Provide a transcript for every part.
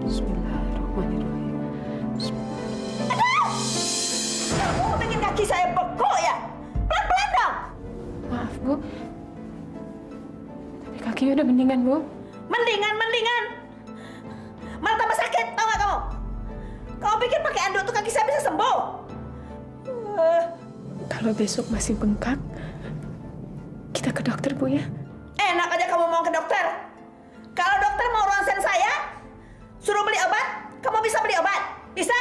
Bismillahirrahmanirrahim. Kamu bikin kaki saya beku ya? Pelan-pelan dong. Maaf, Bu. Tapi kakinya udah mendingan, Bu. Mendingan. Malah tambah sakit, tau gak kamu? Kamu pikir pakai anduk tuh kaki saya bisa sembuh? Kalau besok masih bengkak, kita ke dokter, Bu ya. Enak aja kamu mau ke dokter. Kalau dokter mau ronsen saya, suruh beli obat, kamu bisa beli obat? Bisa?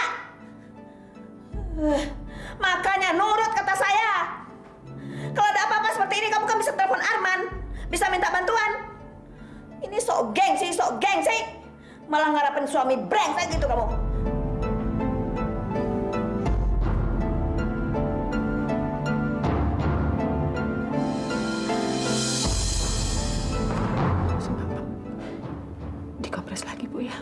Makanya nurut kata saya. Kalau ada apa-apa seperti ini, kamu kan bisa telepon Arman, bisa minta bantuan. Ini sok gengsi. Malah ngarapin suami brengsek gitu kamu. Dikompres lagi, Bu ya.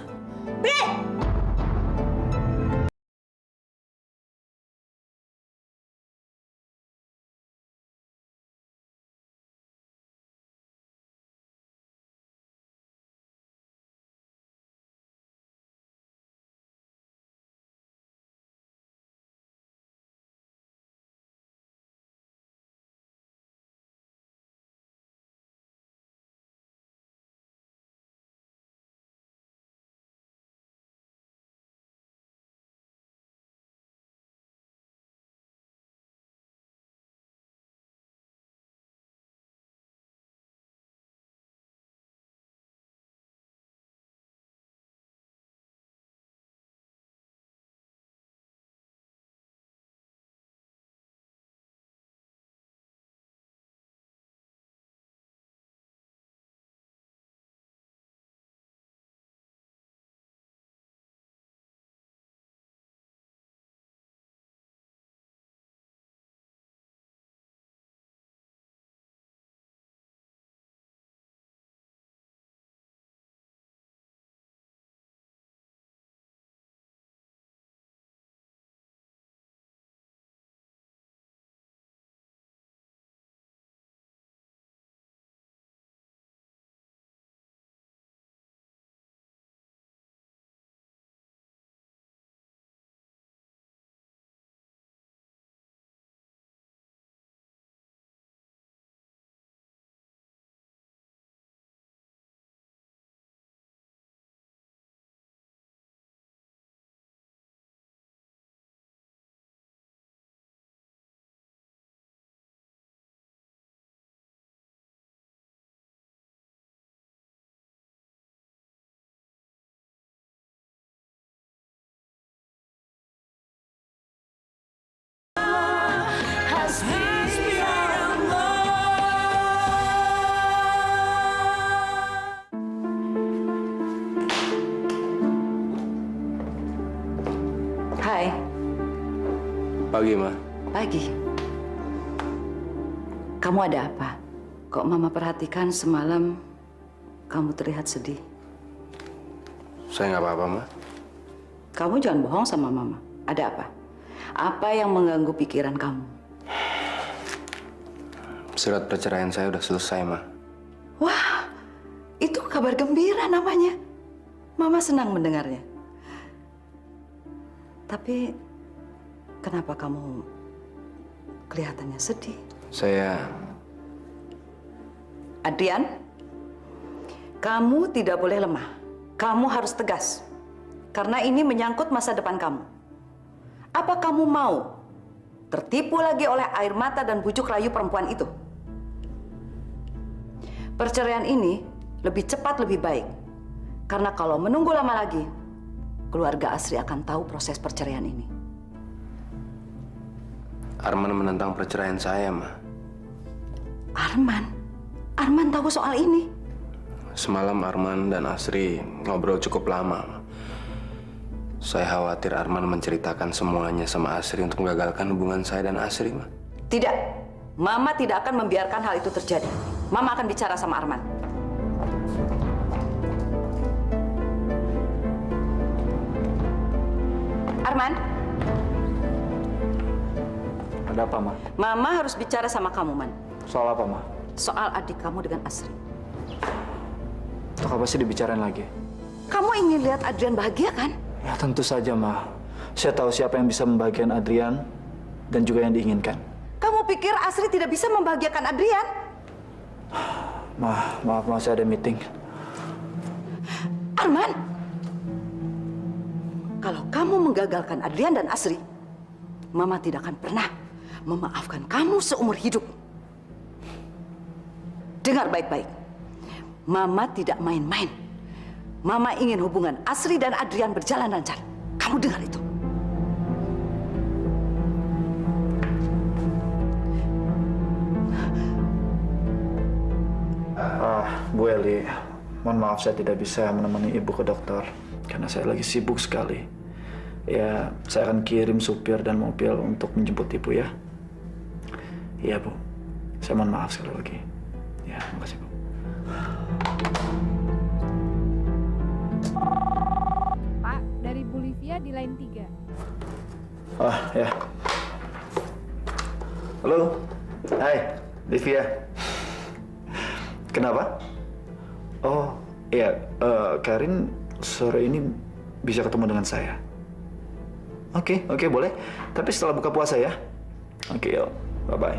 Hai. Pagi, Ma. Pagi. Kamu ada apa? Kok Mama perhatikan semalam kamu terlihat sedih. Saya nggak apa-apa, Ma. Kamu jangan bohong sama Mama. Ada apa? Apa yang mengganggu pikiran kamu? Surat perceraian saya udah selesai, Ma. Wah, itu kabar gembira namanya. Mama senang mendengarnya. Tapi kenapa kamu kelihatannya sedih? Adrian, kamu tidak boleh lemah. Kamu harus tegas. Karena ini menyangkut masa depan kamu. Apa kamu mau tertipu lagi oleh air mata dan bujuk rayu perempuan itu? Perceraian ini lebih cepat lebih baik. Karena kalau menunggu lama lagi, keluarga Asri akan tahu proses perceraian ini. Arman menentang perceraian saya, Ma. Arman? Arman tahu soal ini? Semalam Arman dan Asri ngobrol cukup lama, Ma. Saya khawatir Arman menceritakan semuanya sama Asri untuk menggagalkan hubungan saya dan Asri, Ma. Tidak. Mama tidak akan membiarkan hal itu terjadi. Mama akan bicara sama Arman. Arman? Ada apa, Ma? Mama harus bicara sama kamu, Man. Soal apa, Ma? Soal adik kamu dengan Asri. Untuk apa sih dibicarain lagi? Kamu ingin lihat Adrian bahagia kan? Ya tentu saja, Ma. Saya tahu siapa yang bisa membahagiakan Adrian dan juga yang diinginkan. Kamu pikir Asri tidak bisa membahagiakan Adrian? Ma, maaf, Ma, saya ada meeting. Arman, kalau kamu menggagalkan Adrian dan Asri, Mama tidak akan pernah memaafkan kamu seumur hidup. Dengar baik-baik, Mama tidak main-main. Mama ingin hubungan Asri dan Adrian berjalan lancar. Kamu dengar itu? Bu Eli, mohon maaf saya tidak bisa menemani Ibu ke dokter karena saya lagi sibuk sekali. Ya, saya akan kirim supir dan mobil untuk menjemput Ibu ya. Iya, Bu. Saya mohon maaf sekali lagi. Ya, makasih, Bu. Pak, dari Bu Livia di line 3. Ya. Halo. Hai, Livia. Kenapa? Oh, iya. Karin sore ini bisa ketemu dengan saya. Oke, boleh. Tapi setelah buka puasa ya. Oke, yuk. Bye-bye.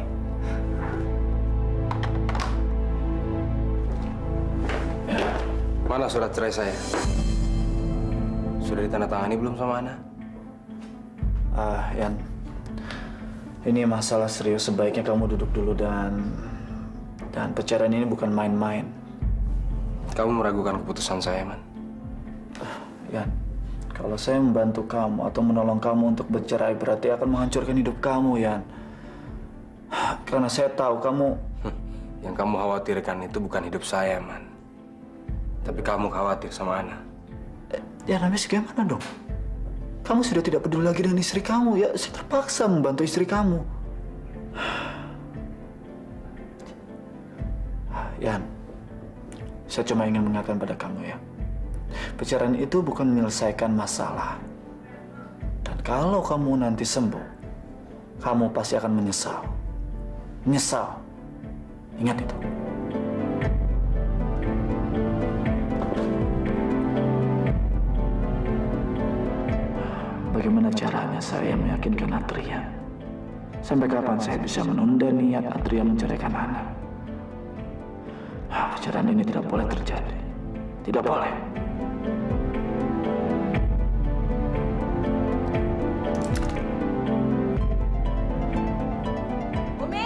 Mana surat cerai saya? Sudah ditandatangani belum sama Ana? Yan. Ini masalah serius. Sebaiknya kamu duduk dulu dan perceraian ini bukan main-main. Kamu meragukan keputusan saya, Man. Yan, kalau saya membantu kamu atau menolong kamu untuk bercerai berarti akan menghancurkan hidup kamu, Yan. Karena saya tahu kamu... Yang kamu khawatirkan itu bukan hidup saya, Man. Tapi kamu khawatir sama Ana. Ya, habis gimana dong? Kamu sudah tidak peduli lagi dengan istri kamu. Ya, saya terpaksa membantu istri kamu. Yan, saya cuma ingin mengingatkan pada kamu ya. Perceraian itu bukan menyelesaikan masalah. Dan kalau kamu nanti sembuh, kamu pasti akan menyesal. Menyesal. Ingat itu. Bagaimana caranya saya meyakinkan Adrian? Sampai kapan saya bisa menunda niat Adrian menceraikan Ana? Perceraian ini tidak boleh terjadi. Tidak boleh. Umi!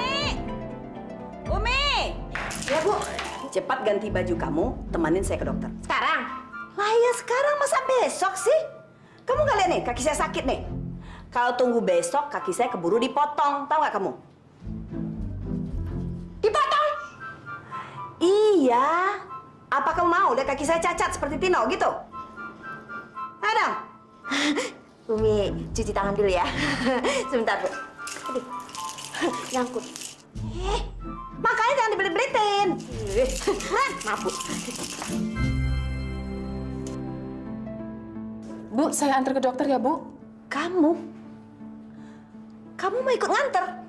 Ya, Bu. Cepat ganti baju kamu, temanin saya ke dokter. Sekarang? Lah ya sekarang, masa besok sih? Kamu nggak lihat nih, kaki saya sakit nih. Kalau tunggu besok, kaki saya keburu dipotong. Tahu nggak kamu? Dipotong? Iya. Apa kamu mau lihat kaki saya cacat seperti Tino gitu? Ayo dong. Umi, cuci tangan dulu ya. Sebentar, Bu. Aduh, nyangkut. Makanya jangan dibelit-belitin. Maaf, Bu. Bu, saya antar ke dokter ya, Bu. Kamu mau ikut nganter?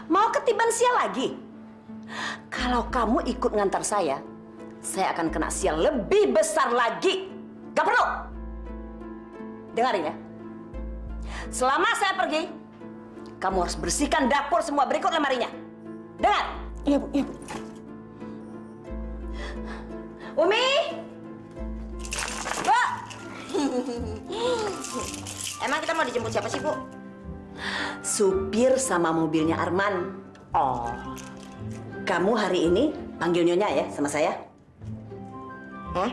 Mau ketiban sial lagi? Kalau kamu ikut ngantar saya akan kena sial lebih besar lagi. Gak perlu. Dengarin ya. Selama saya pergi, kamu harus bersihkan dapur semua, berikut lemarinya. Dengar? Iya, Bu. Iya, Bu. Umi! Bu! Emang kita mau dijemput siapa sih, Bu? Supir sama mobilnya Arman. Oh. Kamu hari ini panggil Nyonya ya sama saya? Hah?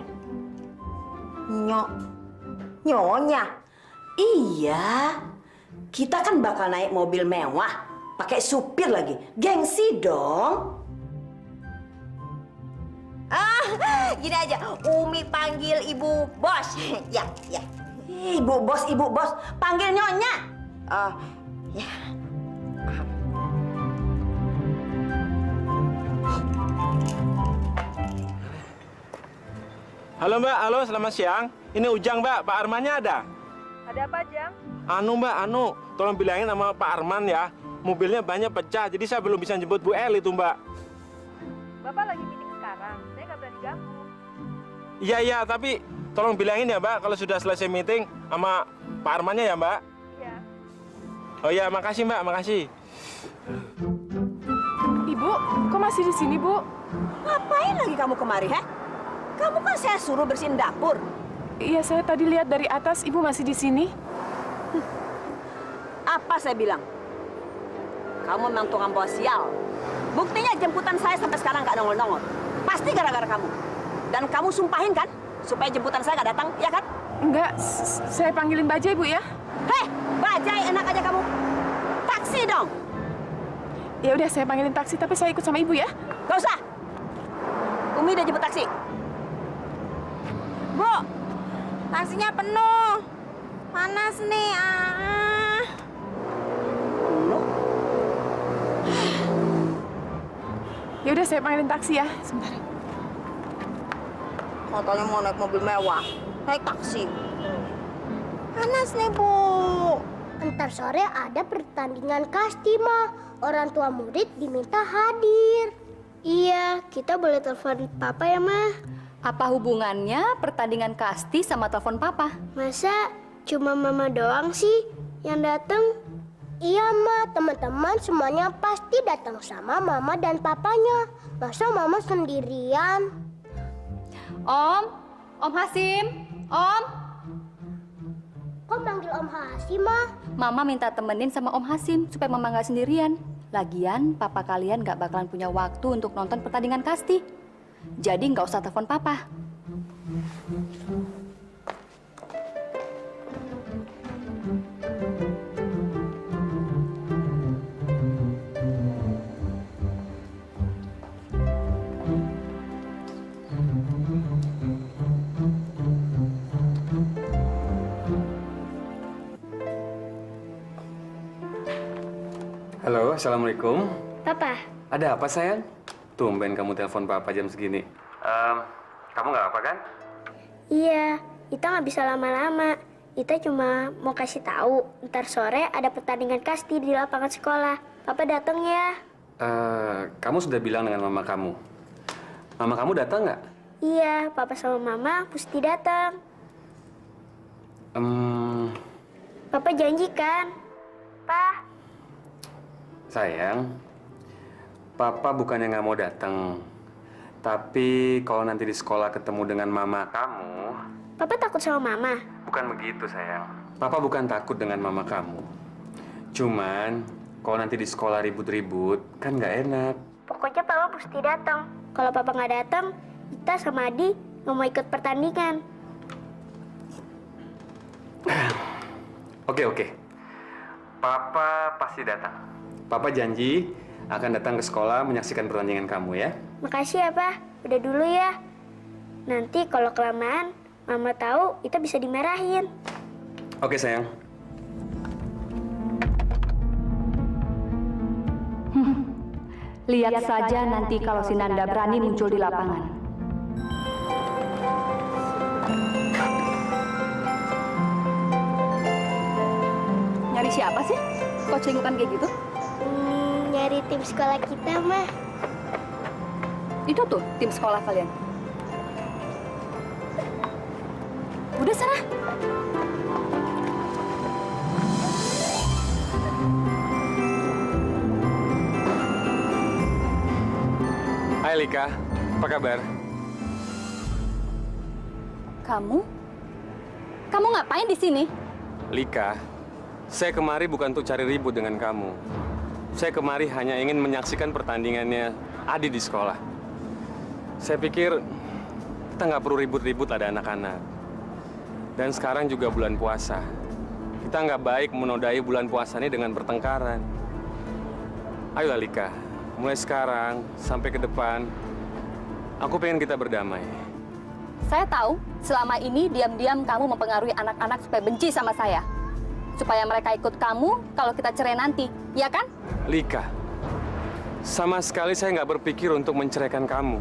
Nyonya? Iya. Kita kan bakal naik mobil mewah. Pakai supir lagi. Gengsi dong. Gini aja, Umi panggil Ibu Bos. Ya. Ibu bos. Panggil Nyonya. Ya. Halo Mbak, halo selamat siang. Ini Ujang Mbak, Pak Armannya ada? Ada apa, Jang? Mbak, tolong bilangin sama Pak Arman ya. Mobilnya banyak pecah, jadi saya belum bisa jemput Bu El itu Mbak. Bapak lagi meeting sekarang. Saya nggak berani ganggu. Iya, tapi tolong bilangin ya Mbak kalau sudah selesai meeting sama Pak Armannya ya Mbak. Iya. Oh iya, makasih Mbak, makasih. Ibu, kok masih di sini, Bu? Ngapain lagi kamu kemari, ha? Kamu kan saya suruh bersihin dapur. Iya, saya tadi lihat dari atas Ibu masih di sini. Apa saya bilang? Kamu memang tukang bawa sial. Buktinya jemputan saya sampai sekarang nggak nongol-nongol. Pasti gara-gara kamu. Dan kamu sumpahin kan? Supaya jemputan saya nggak datang, ya kan? Enggak, saya panggilin Bajai, Bu ya. Hei, Bajai, enak aja kamu. Taksi dong. Ya udah, saya panggilin taksi, tapi saya ikut sama Ibu ya. Gak usah. Umi udah jemput taksi. Bu, taksinya penuh. Panas nih. Penuh? Ya udah, saya panggilin taksi ya. Sebentar. Katanya mau naik mobil mewah. Naik taksi. Panas nih, Bu. Ntar sore ada pertandingan kasti, Ma. Orang tua murid diminta hadir. Iya, kita boleh telepon Papa ya, Ma? Apa hubungannya pertandingan kasti sama telepon Papa? Masa cuma Mama doang sih yang datang? Iya, Ma. Teman-teman semuanya pasti datang sama Mama dan Papanya. Masa Mama sendirian? Om Hasim, Om. Kok manggil Om Hasim, Ma? Mama minta temenin sama Om Hasim supaya Mama nggak sendirian. Lagian, Papa kalian nggak bakalan punya waktu untuk nonton pertandingan kasti. Jadi nggak usah telepon Papa. Halo, Assalamualaikum. Papa, Ada apa sayang? Tumben kamu telepon Papa jam segini. Kamu nggak apa kan? iya, kita nggak bisa lama-lama. Kita cuma mau kasih tahu, ntar sore ada pertandingan kasti di lapangan sekolah. Papa datang ya. Kamu sudah bilang dengan mama kamu. Mama kamu datang nggak? Iya, Papa sama Mama mesti datang. Papa janji kan? Pa, Sayang, Papa bukannya nggak mau datang. Tapi kalau nanti di sekolah ketemu dengan mama kamu... Papa takut sama Mama. Bukan begitu, sayang. Papa bukan takut dengan mama kamu. Cuman, kalau nanti di sekolah ribut-ribut, kan nggak enak. Pokoknya Papa mesti datang. Kalau Papa nggak datang, kita sama Adi nggak mau ikut pertandingan. Oke. Papa pasti datang. Papa janji akan datang ke sekolah menyaksikan pertandingan kamu ya. Makasih ya, Pa. Udah dulu ya. Nanti kalau kelamaan, Mama tahu kita bisa dimarahin. Oke, sayang. Lihat saja nanti kalau si Nanda berani muncul di lapangan. Nyari siapa sih? Kok cengukan kayak gitu? Nyari tim sekolah kita, mah. Itu tuh tim sekolah kalian. Udah sana. Hai Lika, apa kabar? Kamu ngapain di sini? Lika, saya kemari bukan untuk cari ribut dengan kamu. Saya kemari hanya ingin menyaksikan pertandingannya Adi di sekolah. Saya pikir kita nggak perlu ribut-ribut ada anak-anak. Dan sekarang juga bulan puasa. Kita nggak baik menodai bulan puasa ini dengan pertengkaran. Ayo Lika, mulai sekarang sampai ke depan, aku pengen kita berdamai. Saya tahu selama ini diam-diam kamu mempengaruhi anak-anak supaya benci sama saya. Supaya mereka ikut kamu kalau kita cerai nanti, ya kan? Lika, sama sekali saya nggak berpikir untuk menceraikan kamu.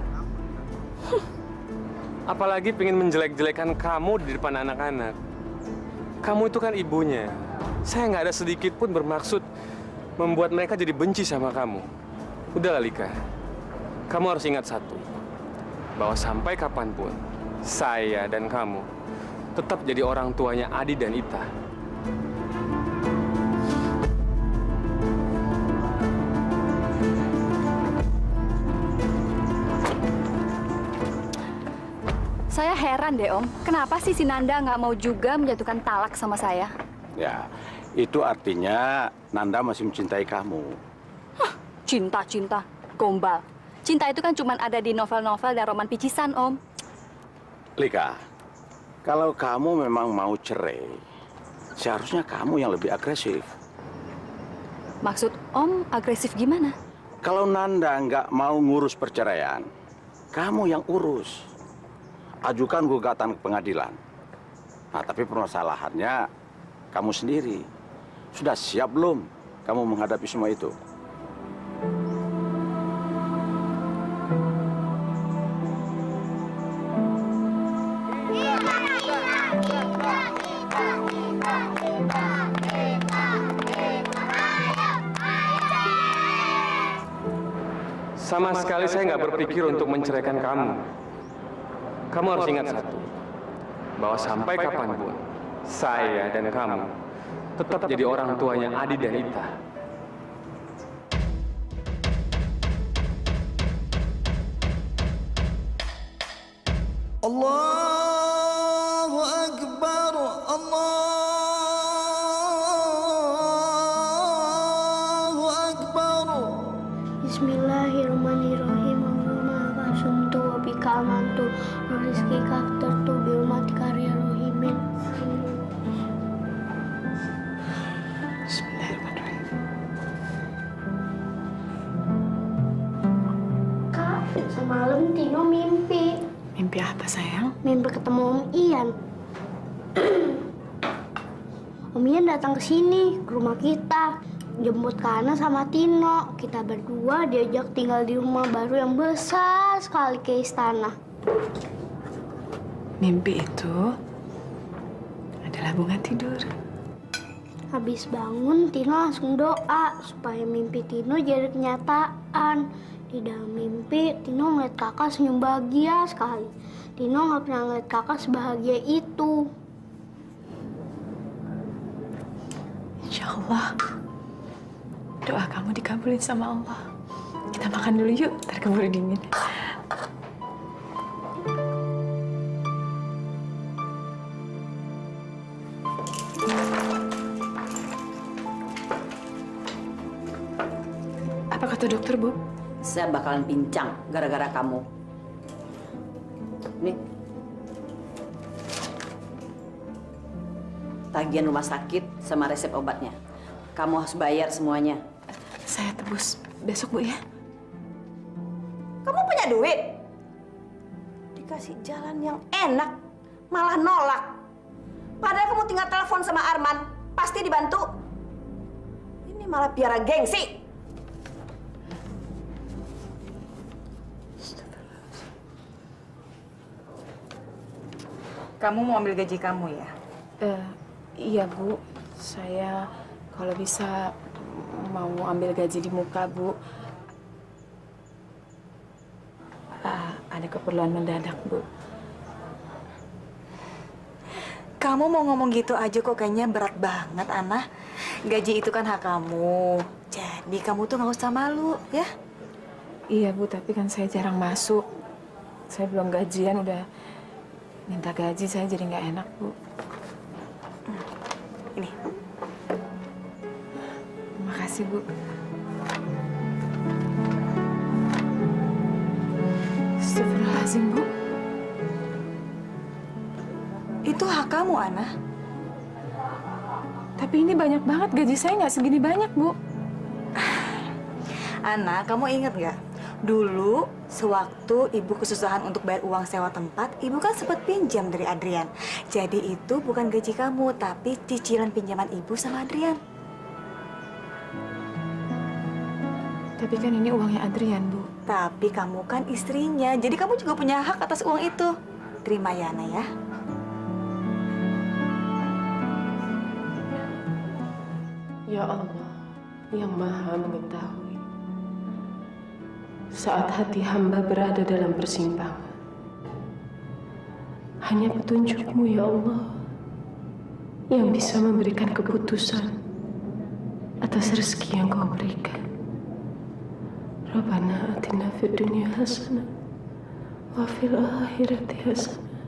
Apalagi pengen menjelek-jelekan kamu di depan anak-anak. Kamu itu kan ibunya. Saya nggak ada sedikit pun bermaksud membuat mereka jadi benci sama kamu. Udahlah Lika, kamu harus ingat satu, bahwa sampai kapanpun, saya dan kamu tetap jadi orang tuanya Adi dan Ita. Saya heran deh Om, kenapa sih si Nanda nggak mau juga menjatuhkan talak sama saya? Ya, itu artinya Nanda masih mencintai kamu. Cinta, gombal. Cinta itu kan cuma ada di novel-novel dan roman picisan, Om. Lika, kalau kamu memang mau cerai, seharusnya kamu yang lebih agresif. Maksud Om agresif gimana? Kalau Nanda nggak mau ngurus perceraian, kamu yang urus. Ajukan gugatan ke pengadilan. Nah, tapi permasalahannya kamu sendiri. Sudah siap belum kamu menghadapi semua itu? Sama sekali saya nggak berpikir untuk menceraikan kamu. Kamu harus ingat satu, bahwa sampai kapanpun, saya dan kamu tetap jadi orang tuanya Adi dan Ita. Allahu Akbar, Allahu Akbar. Bismillahirrahmanirrahim. Allahumma basuntu wa bika amantu wa rizki kaftartu bi umati karya rohimin. Bismillahirrahmanirrahim. Kak, semalam Tino mimpi. Mimpi apa sayang? Mimpi ketemu Om Ian. Om Ian datang ke sini, ke rumah kita. Jemput Kana sama Tino. Kita berdua diajak tinggal di rumah baru yang besar sekali ke istana. Mimpi itu adalah bunga tidur. Habis bangun, Tino langsung doa supaya mimpi Tino jadi kenyataan. Di dalam mimpi, Tino ngeliat kakak senyum bahagia sekali. Tino nggak pernah ngeliat kakak sebahagia itu. Insya Allah, doa kamu dikabulin sama Allah. Kita makan dulu yuk, ntar keburu dingin. Apa kata dokter, Bu? Saya bakalan pincang gara-gara kamu. Nih. Tagihan rumah sakit sama resep obatnya. Kamu harus bayar semuanya. Saya tebus besok, Bu ya. Kamu punya duit? Dikasih jalan yang enak, malah nolak. Padahal kamu tinggal telepon sama Arman, pasti dibantu. Ini malah piara gengsi. Kamu mau ambil gaji kamu ya? Iya, Bu. Saya kalau bisa mau ambil gaji di muka, Bu. Ada keperluan mendadak, Bu. Kamu mau ngomong gitu aja kok kayaknya berat banget, Ana. Gaji itu kan hak kamu. Jadi kamu tuh nggak usah malu, ya? Iya, Bu, tapi kan saya jarang masuk. Saya belum gajian, udah minta gaji, saya jadi nggak enak, Bu. Ini. Makasih, Bu. Astagfirullahaladzim, Bu. Itu hak kamu, Ana. Tapi ini banyak banget, gaji saya nggak segini banyak, Bu. Ana, kamu ingat nggak? Dulu, sewaktu ibu kesusahan untuk bayar uang sewa tempat, ibu kan sempat pinjam dari Adrian. Jadi itu bukan gaji kamu, tapi cicilan pinjaman ibu sama Adrian. Tapi kan ini uangnya Adrian, Bu. Tapi kamu kan istrinya, jadi kamu juga punya hak atas uang itu. Terima ya, Ana ya. Ya Allah, yang Maha Mengetahui. Saat hati hamba berada dalam persimpangan, Hanya petunjuk-Mu ya Allah yang bisa memberikan keputusan atas rezeki yang Kau berikan. Rabbana atina fid dunya hasanah wa fil akhirati hasanah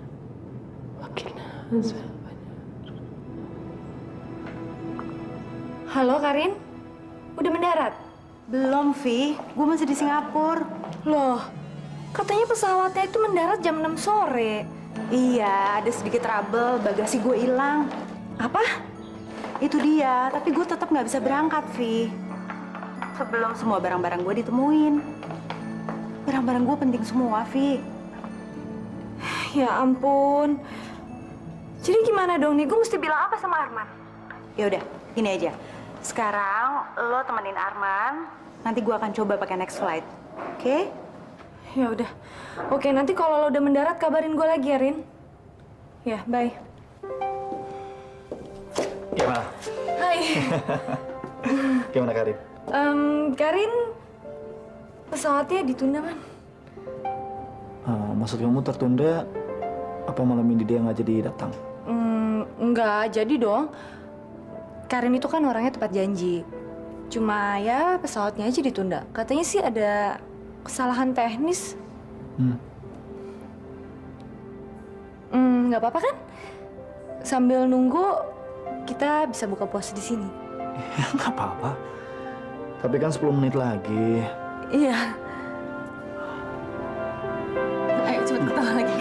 wa qina azabannar. Halo Karin, udah mendarat? Belum, Vi. Gue masih di Singapura. Loh, katanya pesawatnya itu mendarat jam 6 sore. Iya, ada sedikit trouble. Bagasi gue hilang. Apa? Itu dia, tapi gue tetap nggak bisa berangkat, Vi. Sebelum semua barang-barang gue ditemuin. Barang-barang gue penting semua, Vi. Ya ampun. Jadi gimana dong nih? Gue mesti bilang apa sama Arman? Ya udah, gini aja. Sekarang lo temenin Arman. Nanti gue akan coba pakai next flight. Oke? Ya udah. Oke, nanti kalau lo udah mendarat kabarin gue lagi ya, Rin. Ya, bye. Gimana? Hai. Gimana Karin? Karin, pesawatnya ditunda, Man. Maksud kamu tertunda? Apa malam ini dia nggak jadi datang? Enggak, jadi dong. Karin itu kan orangnya tepat janji. Cuma ya pesawatnya aja ditunda. Katanya sih ada kesalahan teknis. Nggak apa-apa kan? Sambil nunggu, kita bisa buka puasa di sini. Ya nggak apa-apa. Tapi kan 10 menit lagi. Iya. Ayo cepet ketawa lagi.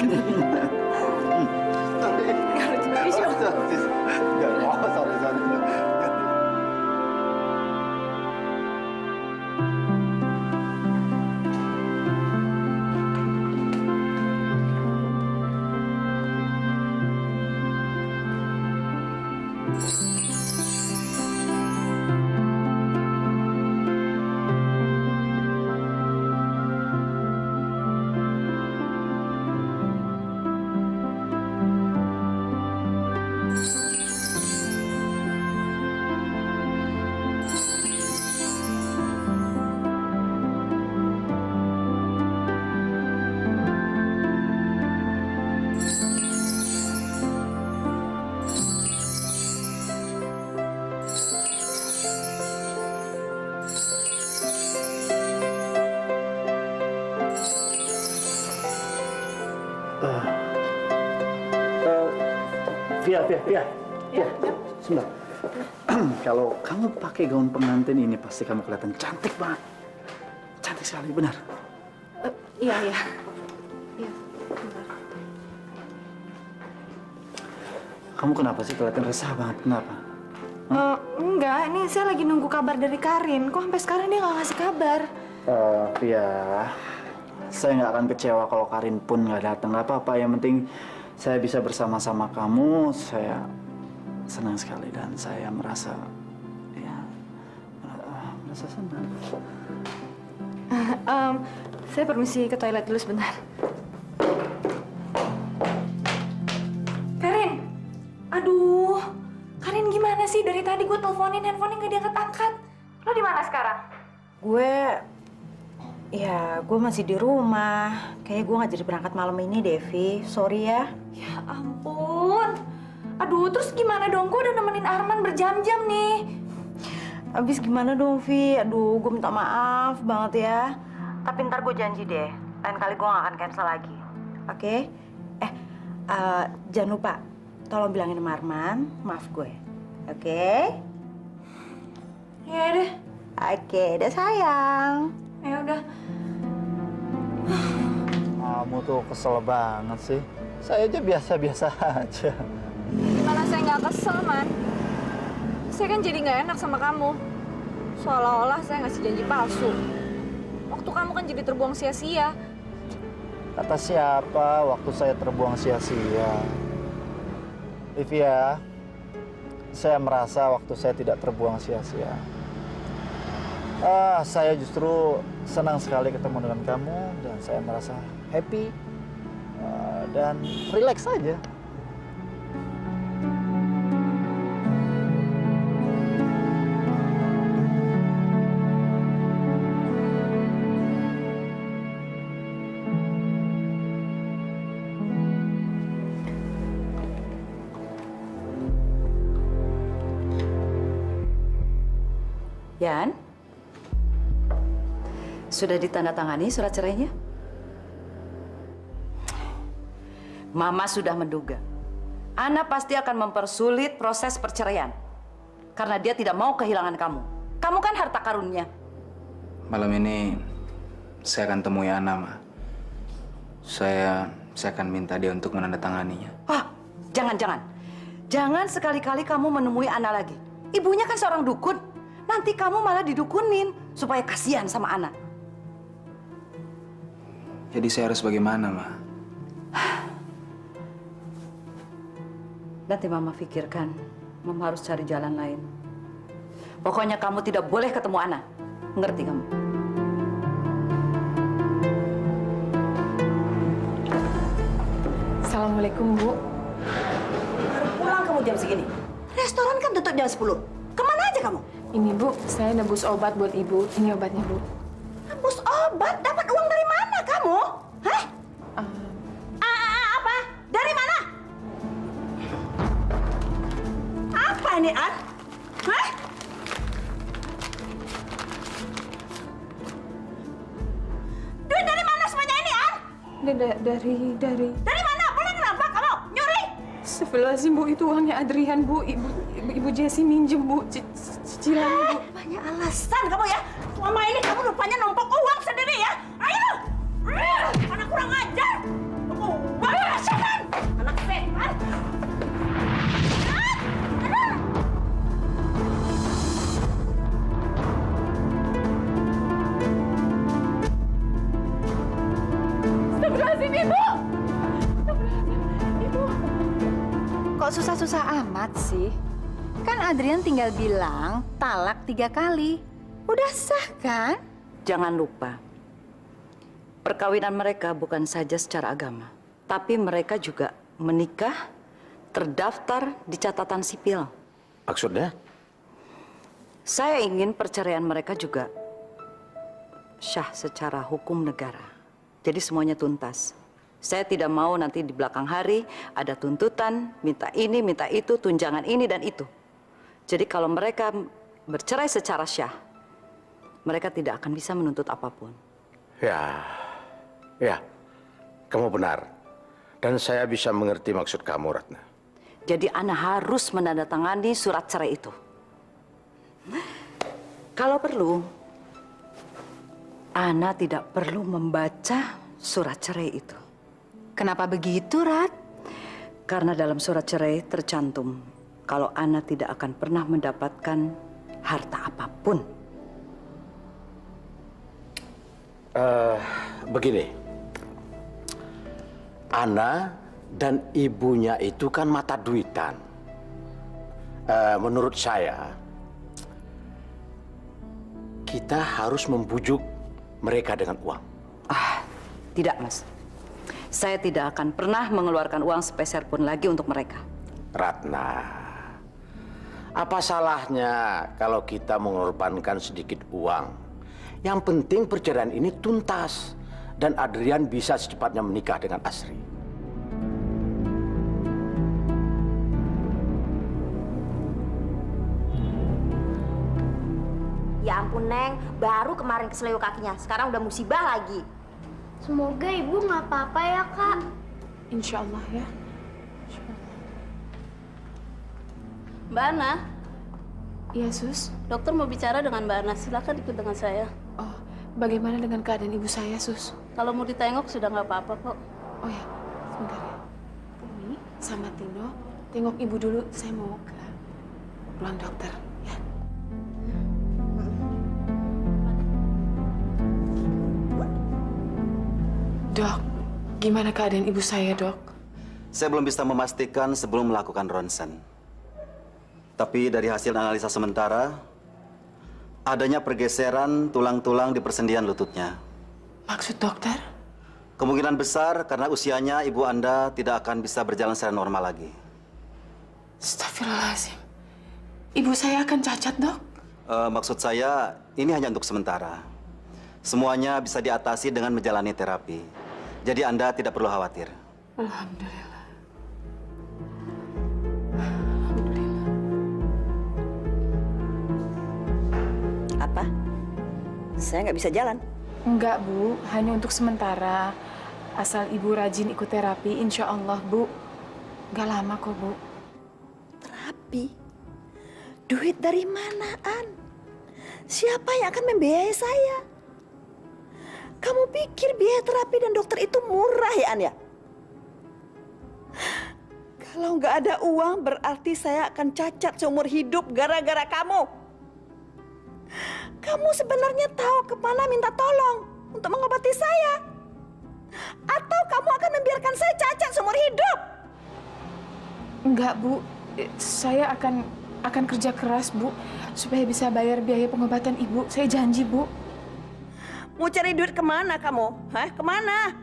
Via. Sebentar. Kalau kamu pakai gaun pengantin ini pasti kamu kelihatan cantik banget. Cantik sekali, benar. Iya. Kamu kenapa sih kelihatan resah banget? Kenapa? Enggak, ini saya lagi nunggu kabar dari Karin. Kok sampai sekarang dia nggak ngasih kabar? Via, saya nggak akan kecewa kalau Karin pun nggak datang. Nggak apa-apa, yang penting saya bisa bersama-sama kamu. Saya senang sekali dan saya merasa senang. Saya permisi ke toilet dulu sebentar. Karin, aduh, Karin gimana sih? Dari tadi gue teleponin, handphonenya nggak diangkat-angkat. Lo di mana sekarang? Gue masih di rumah. Kayaknya gue nggak jadi berangkat malam ini, Devi. Sorry ya. Ya ampun. Aduh, terus gimana dong? Gue udah nemenin Arman berjam-jam nih. Abis gimana dong, Vi? Aduh, gue minta maaf banget ya. Tapi ntar gue janji deh, lain kali gue gak akan cancel lagi. Oke? Jangan lupa, tolong bilangin sama Arman, maaf gue. Oke? Ya deh. Oke, udah sayang. Ya udah. Kamu tuh kesel banget sih. Saya aja biasa-biasa aja. Gimana saya nggak kesel, Man? Saya kan jadi nggak enak sama kamu. Seolah-olah saya ngasih janji palsu. Waktu kamu kan jadi terbuang sia-sia. Kata siapa waktu saya terbuang sia-sia? Livia, saya merasa waktu saya tidak terbuang sia-sia. Saya justru senang sekali ketemu dengan kamu dan saya merasa happy dan relax saja. Yan, sudah ditandatangani surat cerainya? Mama sudah menduga. Ana pasti akan mempersulit proses perceraian. Karena dia tidak mau kehilangan kamu. Kamu kan harta karunnya. Malam ini saya akan temui Ana, Ma. Saya akan minta dia untuk menandatanganinya. Wah, jangan. Jangan sekali-kali kamu menemui Ana lagi. Ibunya kan seorang dukun. Nanti kamu malah didukunin supaya kasihan sama Ana. Jadi saya harus bagaimana, Ma? Nanti Mama pikirkan. Mama harus cari jalan lain. Pokoknya kamu tidak boleh ketemu Ana. Ngerti kamu? Assalamualaikum, Bu. Baru pulang kamu jam segini. Restoran kan tutup jam 10. Kemana aja kamu? Ini, Bu, saya nebus obat buat Ibu. Ini obatnya, Bu. Nebus obat? Dapat uang dari mana kamu? Hah? Apa? Dari mana? Apa ini, An? Hah? Duit dari mana semuanya ini, An? Dari... Dari mana? Boleh kenapa kamu? Nyuri? Astagfirullahaladzim, Bu. Itu uangnya Adrian, Bu. Ibu Jessie minjem, Bu. Cicilan, Bu. Banyak alasan kamu ya. Selama ini kamu rupanya numpuk uang sendiri ya. Ayo! Anak kurang ajar. Uang setan! Anak setan! Astagfirullahaladzim, Ibu! Ibu! Kok susah-susah amat sih? Kan Adrian tinggal bilang talak 3 kali. Udah sah kan? Jangan lupa, perkawinan mereka bukan saja secara agama, tapi mereka juga menikah, terdaftar di catatan sipil. Maksudnya? Saya ingin perceraian mereka juga syah secara hukum negara. Jadi semuanya tuntas. Saya tidak mau nanti di belakang hari ada tuntutan, minta ini, minta itu, tunjangan ini dan itu. Jadi kalau mereka bercerai secara syah, mereka tidak akan bisa menuntut apapun. Ya, kamu benar. Dan saya bisa mengerti maksud kamu, Ratna. Jadi Ana harus menandatangani surat cerai itu. Kalau perlu, Ana tidak perlu membaca surat cerai itu. Kenapa begitu, Rat? Karena dalam surat cerai tercantum kalau Ana tidak akan pernah mendapatkan harta apapun. Begini, Ana dan ibunya itu kan mata duitan. Menurut saya, kita harus membujuk mereka dengan uang. Tidak, Mas. Saya tidak akan pernah mengeluarkan uang sepeser pun lagi untuk mereka. Ratna, apa salahnya kalau kita mengorbankan sedikit uang? Yang penting perceraian ini tuntas dan Adrian bisa secepatnya menikah dengan Asri. Ya ampun, Neng. Baru kemarin keseleo kakinya. Sekarang udah musibah lagi. Semoga ibu nggak apa-apa ya, Kak. Insya Allah ya. Mbak Ana. Iya, Sus. Dokter mau bicara dengan Mbak Ana. Silakan ikut dengan saya. Oh, bagaimana dengan keadaan ibu saya, Sus? Kalau mau ditengok sudah nggak apa-apa kok. Oh ya, sebentar ya. Umi sama Tino, tengok ibu dulu. Saya mau ke ruang dokter. Ya. Dok, gimana keadaan ibu saya, Dok? Saya belum bisa memastikan sebelum melakukan ronsen. Tapi dari hasil analisa sementara, adanya pergeseran tulang-tulang di persendian lututnya. Maksud dokter? Kemungkinan besar karena usianya ibu Anda tidak akan bisa berjalan secara normal lagi. Astagfirullahaladzim. Ibu saya akan cacat, Dok? Maksud saya, ini hanya untuk sementara. Semuanya bisa diatasi dengan menjalani terapi. Jadi Anda tidak perlu khawatir. Alhamdulillah. saya nggak bisa jalan. Enggak, Bu. Hanya untuk sementara. Asal Ibu rajin ikut terapi, insya Allah, Bu. Nggak lama kok, Bu. Terapi? Duit dari mana, An? Siapa yang akan membiayai saya? Kamu pikir biaya terapi dan dokter itu murah ya, An ya? Kalau nggak ada uang, berarti saya akan cacat seumur hidup gara-gara kamu. Kamu sebenarnya tahu kemana minta tolong untuk mengobati saya? Atau kamu akan membiarkan saya cacat seumur hidup? Enggak, Bu. Saya akan kerja keras, Bu, supaya bisa bayar biaya pengobatan Ibu. Saya janji, Bu. Mau cari duit kemana kamu? Hah? Kemana?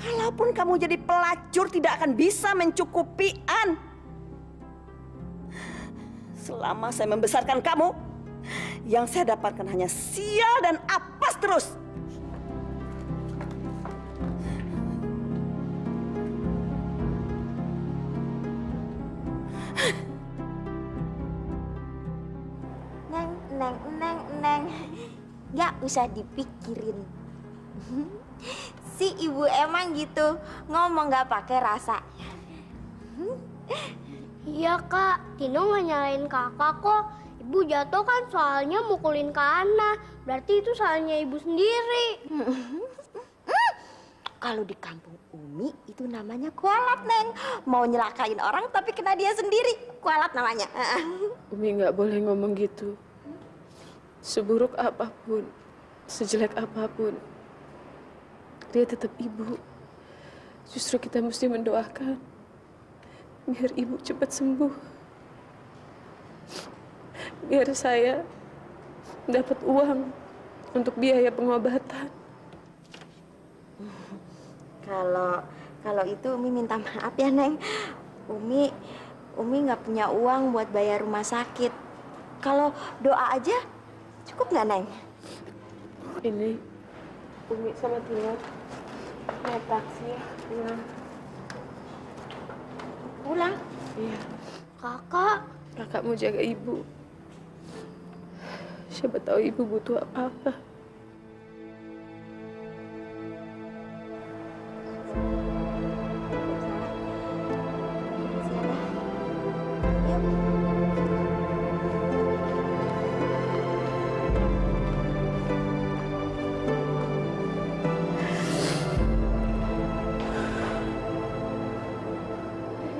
Kalaupun kamu jadi pelacur, tidak akan bisa mencukupi An. Selama saya membesarkan kamu, yang saya dapatkan hanya sial dan apes terus. Neng. Nggak usah dipikirin. Si ibu emang gitu, ngomong nggak pakai rasa. Iya kak, Tino nggak nyalain kakak kok. Ibu jatuh kan soalnya mukulin Kak Ana. Berarti itu salahnya ibu sendiri. Kalau di kampung Umi itu namanya kualat, Neng. Mau nyelakain orang tapi kena dia sendiri. Kualat namanya. Umi nggak boleh ngomong gitu. Seburuk apapun, sejelek apapun, dia tetap ibu. Justru kita mesti mendoakan biar ibu cepat sembuh. Biar saya dapat uang untuk biaya pengobatan. Kalau itu Umi minta maaf ya, Neng. Umi nggak punya uang buat bayar rumah sakit. Kalau doa aja cukup nggak, Neng? Ini Umi sama Tina naik taksi ya, pulang. Pulang? Iya. Kakak mau jaga ibu. Siapa tahu ibu butuh apa-apa.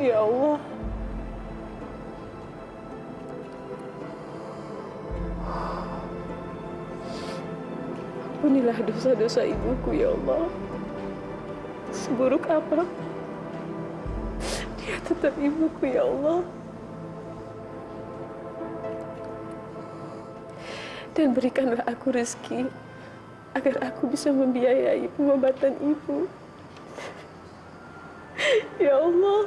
Ya Allah. Ampunilah dosa-dosa ibuku, ya Allah. Seburuk apa, dia tetap ibuku, ya Allah. Dan berikanlah aku rezeki agar aku bisa membiayai pengobatan ibu. Ya Allah,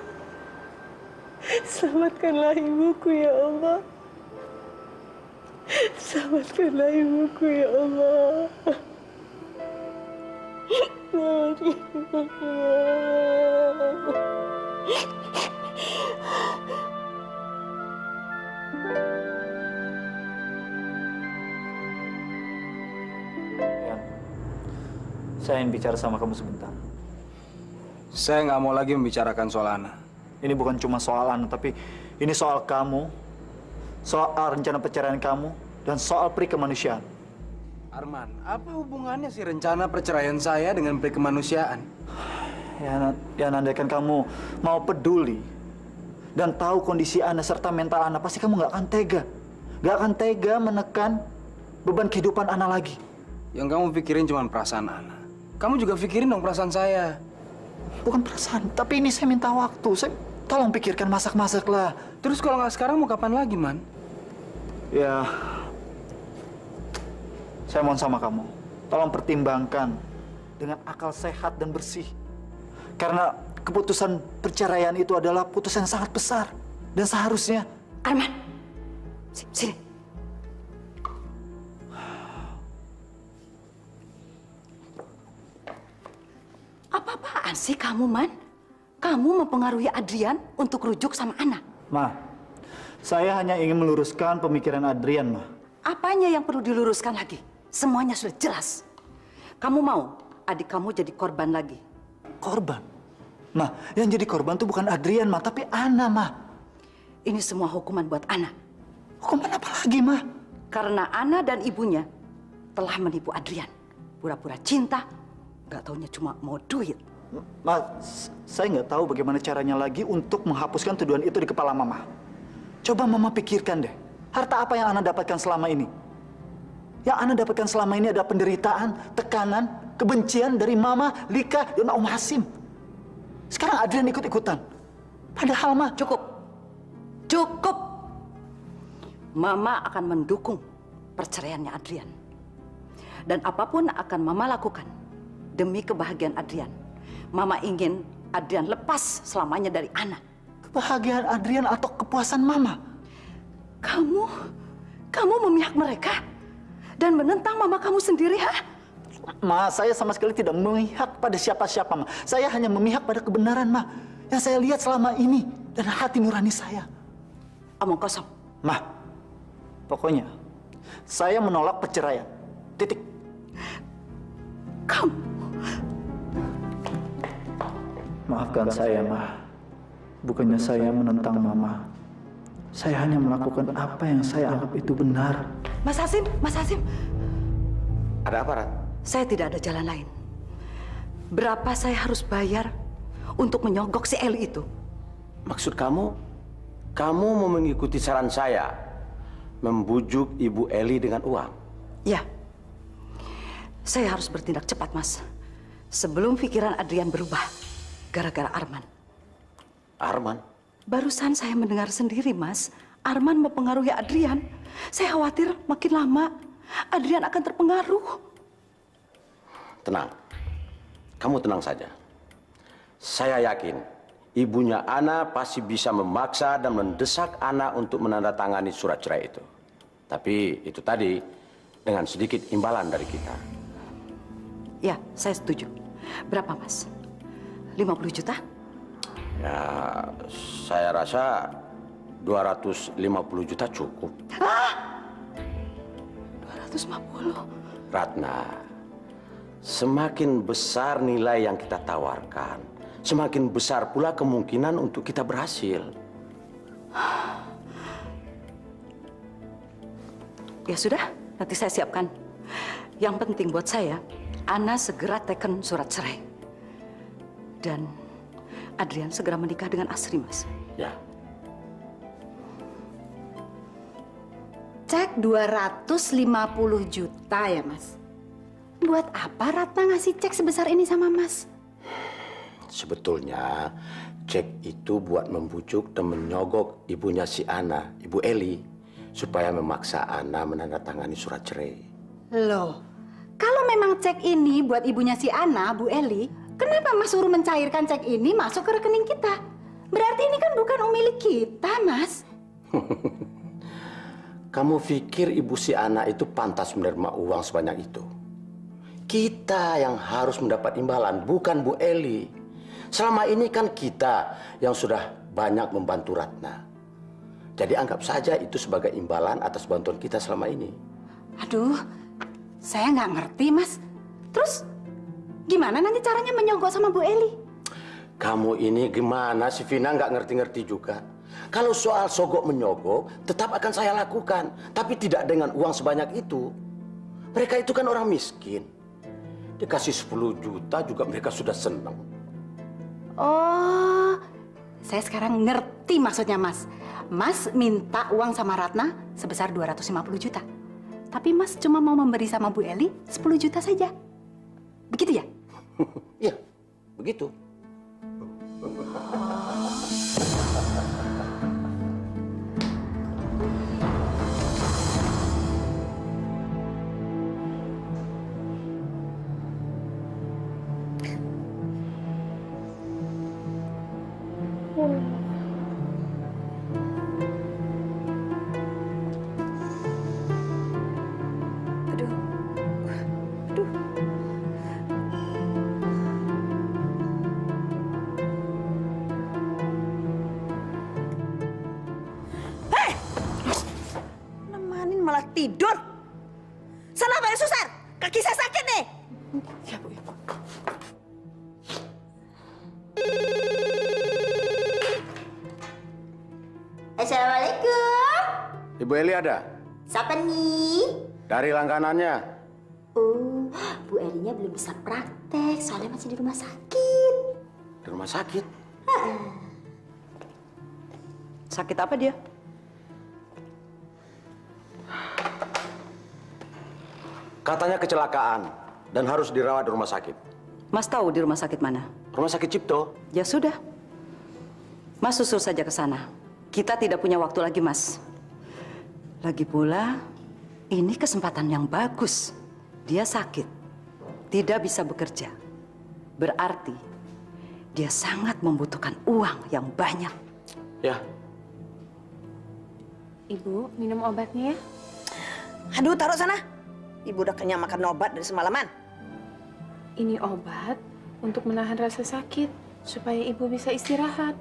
selamatkanlah ibuku, ya Allah. Selamatkanlah ibuku, ya Allah. Selamatkanlah, ya Allah. Saya ingin bicara sama kamu sebentar. Saya nggak mau lagi membicarakan soal Ana. Ini bukan cuma soal Ana, tapi ini soal kamu, soal rencana perceraian kamu, dan soal peri kemanusiaan. Arman, apa hubungannya sih rencana perceraian saya dengan peri kemanusiaan? Ya, andaikan kamu mau peduli dan tahu kondisi Ana serta mental Ana, pasti kamu nggak akan tega. Nggak akan tega menekan beban kehidupan Ana lagi. Yang kamu pikirin cuma perasaan Ana. Kamu juga pikirin dong perasaan saya. Bukan perasaan, tapi ini saya minta waktu. Saya tolong pikirkan, masak-masak lah. Terus kalau nggak sekarang mau kapan lagi, Man? Ya, saya mohon sama kamu. Tolong pertimbangkan dengan akal sehat dan bersih. Karena keputusan perceraian itu adalah putusan yang sangat besar. Dan seharusnya... Arman, sini. Apa-apaan sih kamu, Man? Kamu mempengaruhi Adrian untuk rujuk sama Ana. Ma, saya hanya ingin meluruskan pemikiran Adrian, Ma. Apanya yang perlu diluruskan lagi? Semuanya sudah jelas. Kamu mau adik kamu jadi korban lagi? Korban? Ma, yang jadi korban tuh bukan Adrian, Ma, tapi Ana, Ma. Ini semua hukuman buat Ana. Hukuman apa lagi, Ma? Karena Ana dan ibunya telah menipu Adrian. Pura-pura cinta, nggak taunya cuma mau duit. Ma, saya nggak tahu bagaimana caranya lagi untuk menghapuskan tuduhan itu di kepala Mama. Coba Mama pikirkan deh, harta apa yang Ana dapatkan selama ini? Yang Ana dapatkan selama ini adalah penderitaan, tekanan, kebencian dari Mama, Lika, dan Om Hasim. Sekarang Adrian ikut-ikutan. Padahal, Ma... Cukup. Cukup. Mama akan mendukung perceraiannya Adrian. Dan apapun akan Mama lakukan demi kebahagiaan Adrian. Mama ingin Adrian lepas selamanya dari Ana. Kebahagiaan Adrian atau kepuasan Mama? Kamu memihak mereka dan menentang Mama kamu sendiri, ha? Ma, saya sama sekali tidak memihak pada siapa-siapa, Ma. Saya hanya memihak pada kebenaran, Ma. Yang saya lihat selama ini dan hati nurani saya. Omong kosong. Ma, pokoknya saya menolak perceraian. Titik. Kamu. Maafkan saya, Ma. Bukannya saya menentang Mama. Saya hanya melakukan apa yang saya anggap itu benar. Mas Hasim. Ada apa, Rat? Saya tidak ada jalan lain. Berapa saya harus bayar untuk menyogok si Eli itu? Maksud kamu mau mengikuti saran saya, membujuk Ibu Eli dengan uang? Ya. Saya harus bertindak cepat, Mas. Sebelum pikiran Adrian berubah gara-gara Arman. Arman? Barusan saya mendengar sendiri, Mas. Arman mempengaruhi Adrian. Saya khawatir makin lama Adrian akan terpengaruh. Tenang. Kamu tenang saja. Saya yakin ibunya Ana pasti bisa memaksa dan mendesak Ana untuk menandatangani surat cerai itu. Tapi itu tadi dengan sedikit imbalan dari kita. Ya, saya setuju. Berapa, Mas? 50 juta? Ya, saya rasa 250 juta cukup. 250? Ratna, semakin besar nilai yang kita tawarkan, semakin besar pula kemungkinan untuk kita berhasil. Ya sudah, nanti saya siapkan. Yang penting buat saya, Ana segera teken surat cerai. Dan Adrian segera menikah dengan Asri, Mas. Ya. Cek 250 juta ya, Mas? Buat apa Ratna ngasih cek sebesar ini sama Mas? Sebetulnya cek itu buat membujuk dan menyogok ibunya si Ana, Ibu Eli, supaya memaksa Ana menandatangani surat cerai. Loh, kalau memang cek ini buat ibunya si Ana, Bu Eli, kenapa Mas suruh mencairkan cek ini masuk ke rekening kita? Berarti ini kan bukan milik kita, Mas. Kamu pikir ibu si Ana itu pantas menerima uang sebanyak itu? Kita yang harus mendapat imbalan, bukan Bu Eli. Selama ini kan kita yang sudah banyak membantu Ratna. Jadi anggap saja itu sebagai imbalan atas bantuan kita selama ini. Aduh, saya nggak ngerti, Mas. Terus gimana nanti caranya menyogok sama Bu Eli? Kamu ini gimana sih, Vina? Nggak ngerti-ngerti juga. Kalau soal sogok menyogok, tetap akan saya lakukan. Tapi tidak dengan uang sebanyak itu. Mereka itu kan orang miskin. Dikasih 10 juta juga mereka sudah senang. Oh, saya sekarang ngerti maksudnya, Mas. Mas minta uang sama Ratna sebesar 250 juta. Tapi Mas cuma mau memberi sama Bu Eli 10 juta saja. Begitu ya? Iya, begitu. tidur. Sana bayar susar, kaki saya sakit nih. Ya, Bu. Assalamualaikum. Ibu Eli ada? Siapa nih? Dari langganannya. Oh, Bu Elinya belum bisa praktek, soalnya masih di rumah sakit. Di rumah sakit? Sakit apa dia? Katanya kecelakaan dan harus dirawat di rumah sakit. Mas tahu di rumah sakit mana? Rumah sakit Cipto. Ya sudah. Mas susul saja ke sana. Kita tidak punya waktu lagi, Mas. Lagi pula, ini kesempatan yang bagus. Dia sakit, tidak bisa bekerja. Berarti dia sangat membutuhkan uang yang banyak. Ya. Ibu, minum obatnya ya. Aduh, taruh sana. Ibu udah kenyang makan obat dari semalaman. Ini obat untuk menahan rasa sakit supaya ibu bisa istirahat.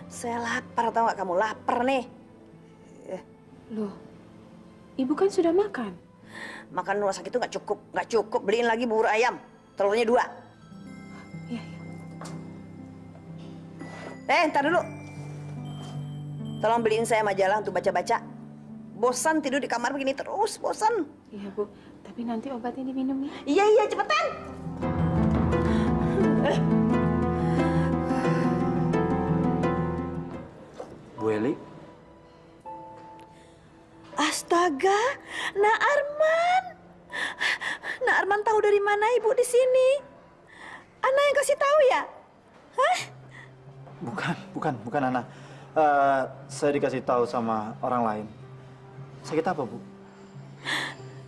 Saya lapar, tau nggak kamu? Lapar nih. Loh, ibu kan sudah makan. Makan rumah sakit itu nggak cukup. Beliin lagi bubur ayam, telurnya 2. Iya. Ntar dulu. Tolong beliin saya majalah untuk baca-baca. Bosan tidur di kamar begini terus, bosan. Iya, Bu. Tapi nanti obatnya diminum ya. Iya, cepetan. Bu Eli, Astaga, Nak Arman. Nak Arman tahu dari mana ibu di sini? Ana yang kasih tahu ya? Hah? bukan Ana. Saya dikasih tahu sama orang lain. Sakit apa, Bu?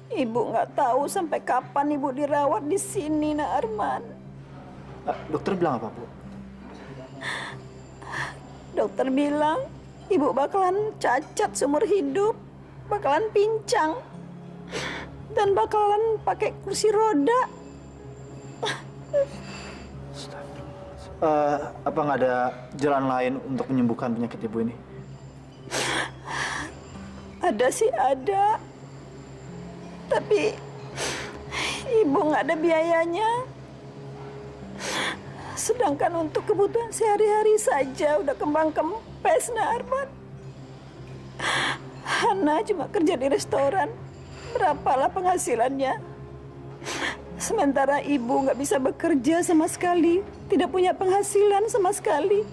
Ibu nggak tahu sampai kapan ibu dirawat di sini, Nak Arman. Dokter bilang apa, Bu? Dokter bilang ibu bakalan cacat seumur hidup, bakalan pincang, dan bakalan pakai kursi roda. Apa nggak ada jalan lain untuk menyembuhkan penyakit ibu ini? Ada sih ada, tapi ibu nggak ada biayanya. Sedangkan untuk kebutuhan sehari-hari saja udah kembang kempes, Nak Arman. Hana cuma kerja di restoran. Berapalah penghasilannya? Sementara ibu nggak bisa bekerja sama sekali, tidak punya penghasilan sama sekali.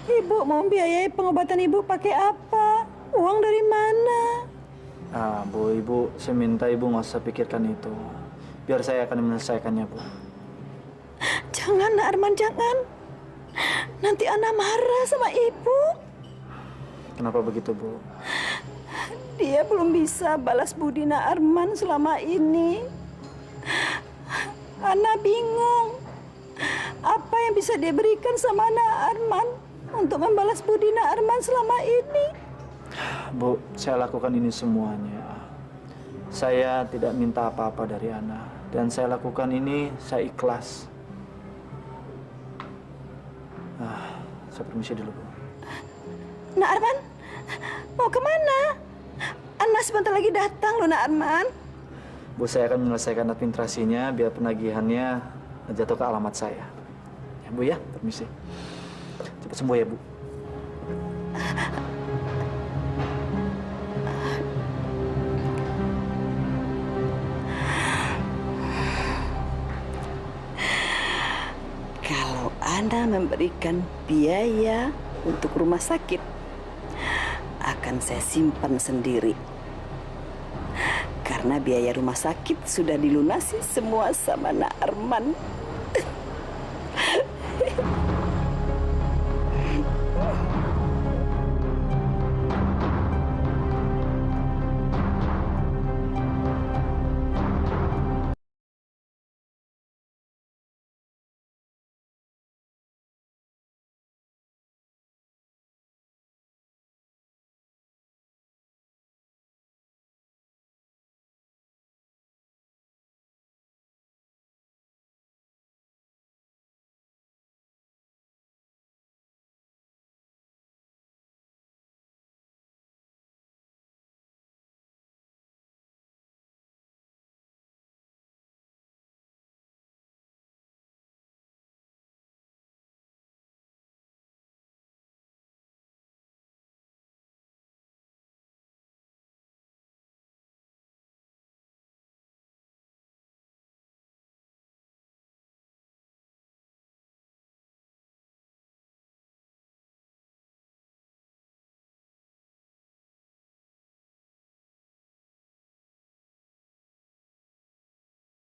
Ibu mau biayai pengobatan ibu pakai apa? Uang dari mana? Bu, Ibu, saya minta Ibu nggak usah pikirkan itu. Biar saya akan menyelesaikannya, Bu. Jangan, Nak Arman, jangan. Nanti Ana marah sama ibu. Kenapa begitu, Bu? Dia belum bisa balas budi Nak Arman selama ini. Ana bingung. Apa yang bisa dia berikan sama Nak Arman untuk membalas budi Nak Arman selama ini? Bu, saya lakukan ini semuanya. Saya tidak minta apa-apa dari Ana. Dan saya lakukan ini, saya ikhlas. Saya permisi dulu, Bu. Nak Arman, mau kemana? Ana sebentar lagi datang loh, Nak Arman. Bu, saya akan menyelesaikan administrasinya biar penagihannya jatuh ke alamat saya. Ya, Bu, ya, permisi. Cepat sembuh ya, Bu. Kalau Ana memberikan biaya untuk rumah sakit, akan saya simpan sendiri. Karena biaya rumah sakit sudah dilunasi semua sama Nak Arman.